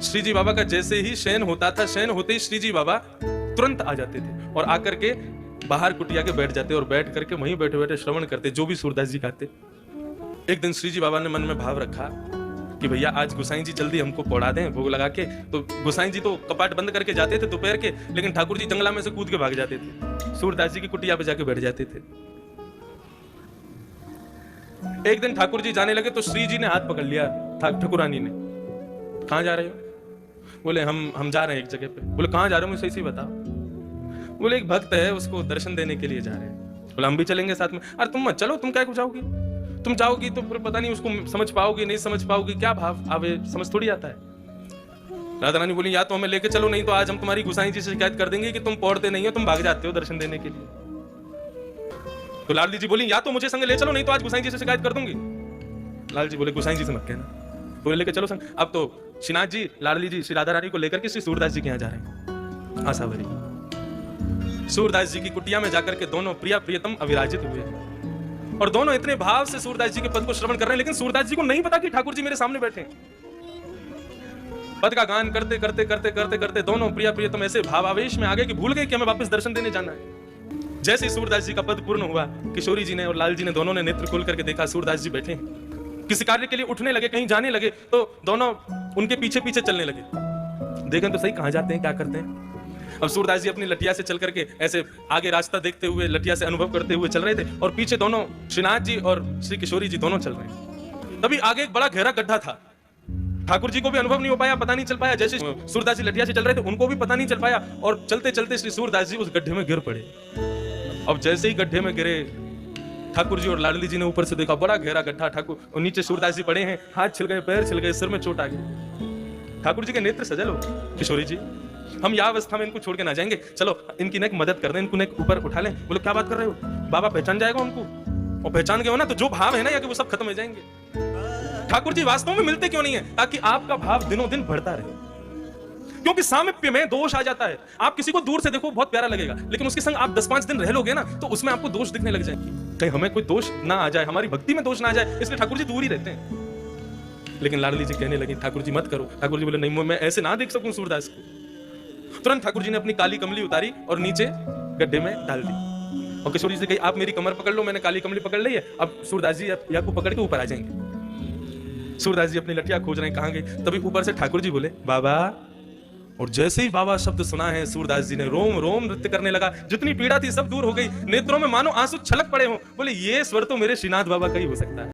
श्री जी बाबा का जैसे ही शयन होता था, शयन होते ही श्री जी बाबा तुरंत आ जाते थे और आकर के बाहर कुटिया के बैठ जाते और बैठ करके वहीं बैठे बैठे श्रवण करते जो भी सूरदास जी गाते। एक दिन श्री जी बाबा ने मन में भाव रखा कि भैया आज गोसाई जी जल्दी हमको पौड़ा दें भोग लगा के। तो गोसाई जी तो कपाट बंद करके जाते थे दोपहर के, लेकिन ठाकुर जी जंगला में से कूद के भाग जाते थे, सूरदास जी की कुटिया पे जाके बैठ जाते थे। एक दिन ठाकुर जी जाने लगे तो श्री जी ने हाथ पकड़ लिया ठाकुरानी ने। कहां जा रहे हो? बोले हम जा रहे हैं एक जगह पे। बोले कहां जा रहे हो, मुझे सही बताओ। बोले एक भक्त है उसको दर्शन देने के लिए जा रहे हैं। बोले हम भी चलेंगे साथ में। अरे तुम मत चलो, तुम क्या जाओगी? तुम जाओगी तो फिर पता नहीं उसको समझ पाओगी नहीं समझ पाओगी, क्या भाव आवे समझ थोड़ी आता है। राधा रानी बोली या तो हमें लेके चलो, नहीं तो आज हम तुम्हारी गोसाई जी से शिकायत कर देंगे कि तुम पौड़ते नहीं हो, तुम भाग जाते हो दर्शन देने के लिए। तो लाडली जी बोली या तो मुझे संग ले चलो, नहीं तो आज गोसाई जी से शिकायत कर दूंगी। लाल जी बोले गोसाई जी से मत कहना, बोले लेके चलो संग। अब तो श्रीनाथ जी लाडली जी श्री राधा रानी को लेकर के श्री सूरदास जी के यहाँ जा रहे हैं आसावरी। सूरदास जी की कुटिया में जाकर के दोनों प्रिया प्रियतम अविराजित हुए और दोनों इतने भाव से सूरदास जी के पद को श्रवण कर रहे हैं, लेकिन सूरदास जी को नहीं पता कि ठाकुर जी मेरे सामने बैठे हैं। पद का गान करते करते करते करते करते दोनों प्रिया प्रियतम ऐसे भावावेश में आ गए कि भूल गए कि हमें वापस दर्शन देने जाना है। जैसे ही सूरदास जी का पद पूर्ण हुआ, किशोरी जी ने और लाल जी ने दोनों ने नेत्र खोल करके देखा सूरदास जी बैठे हैं। किसी कार्य के लिए उठने लगे, कहीं जाने लगे, तो दोनों उनके पीछे पीछे चलने लगे। देखें तो सही कहां जाते हैं, क्या करते हैं। अब सूरदास जी अपनी लटिया से चल करके ऐसे आगे रास्ता देखते हुए लटिया से अनुभव करते हुए चल रहे थे और पीछे दोनों श्रीनाथ जी और श्री किशोरी जी दोनों चल रहे हैं। तभी आगे एक बड़ा गहरा गड्ढा था। ठाकुर जी को भी अनुभव नहीं हो पाया, पता नहीं चल पाया। जैसे सूरदास जी लटिया से चल रहे थे उनको भी पता नहीं चल पाया और चलते चलते श्री सूरदास जी उस गड्ढे में गिर पड़े। अब जैसे ही गड्ढे में गिरे, ठाकुर जी और लाडली जी ने ऊपर से देखा बड़ा गहरा गड्ढा, ठाकुर और नीचे सूरदास जी पड़े हैं, हाथ छिल गए, पैर छिल गए, सिर में चोट आ गई। ठाकुर जी के नेत्र सजल हो। किशोरी जी हम यह अवस्था में इनको छोड़ के ना जाएंगे, चलो इनकी नेक मदद कर दें, इनको नेक ऊपर उठा लें। बोलो क्या बात कर रहे हो, बाबा पहचान जाएगा उनको, और पहचान गए हो ना तो जो भाव है ना या कि वो सब खत्म हो जाएंगे। ठाकुर जी वास्तव में मिलते क्यों नहीं है? ताकि आपका भाव दिनों दिन बढ़ता रहे, क्योंकि सामिप्य में दोष आ जाता है। आप किसी को दूर से देखो बहुत प्यारा लगेगा, लेकिन उसके संग आप 10-5 दिन रह लोगे ना तो उसमें आपको दोष दिखने लग जाएंगे। कहीं हमें कोई दोष ना आ जाए, हमारी भक्ति में दोष ना आ जाए, इसलिए ठाकुर जी दूर ही रहते हैं। लेकिन लाडली जी कहने लगी ठाकुर जी मत करो। ठाकुर जी बोले नहीं, मैं ऐसे ना देख सकूं सूरदास को। तुरंत ठाकुर जी ने अपनी काली कमली उतारी और नीचे गड्ढे में डाल दी और किशोरी जी से कही आप मेरी कमर पकड़ लो, मैंने काली कमली पकड़ ली है, अब सूरदास जी आपको पकड़ के ऊपर आ जाएंगे। सूरदास जी अपनी लठिया खोज रहे हैं कहां गई, तभी ऊपर से ठाकुर जी बोले बाबा। और जैसे ही बाबा शब्द सुना है सूरदास जी ने रोम रोम नृत्य करने लगा, जितनी पीड़ा थी सब दूर हो गई, नेत्रों में मानो आंसू छलक पड़े हो। बोले ये स्वर तो मेरे श्रीनाथ बाबा का ही हो सकता है।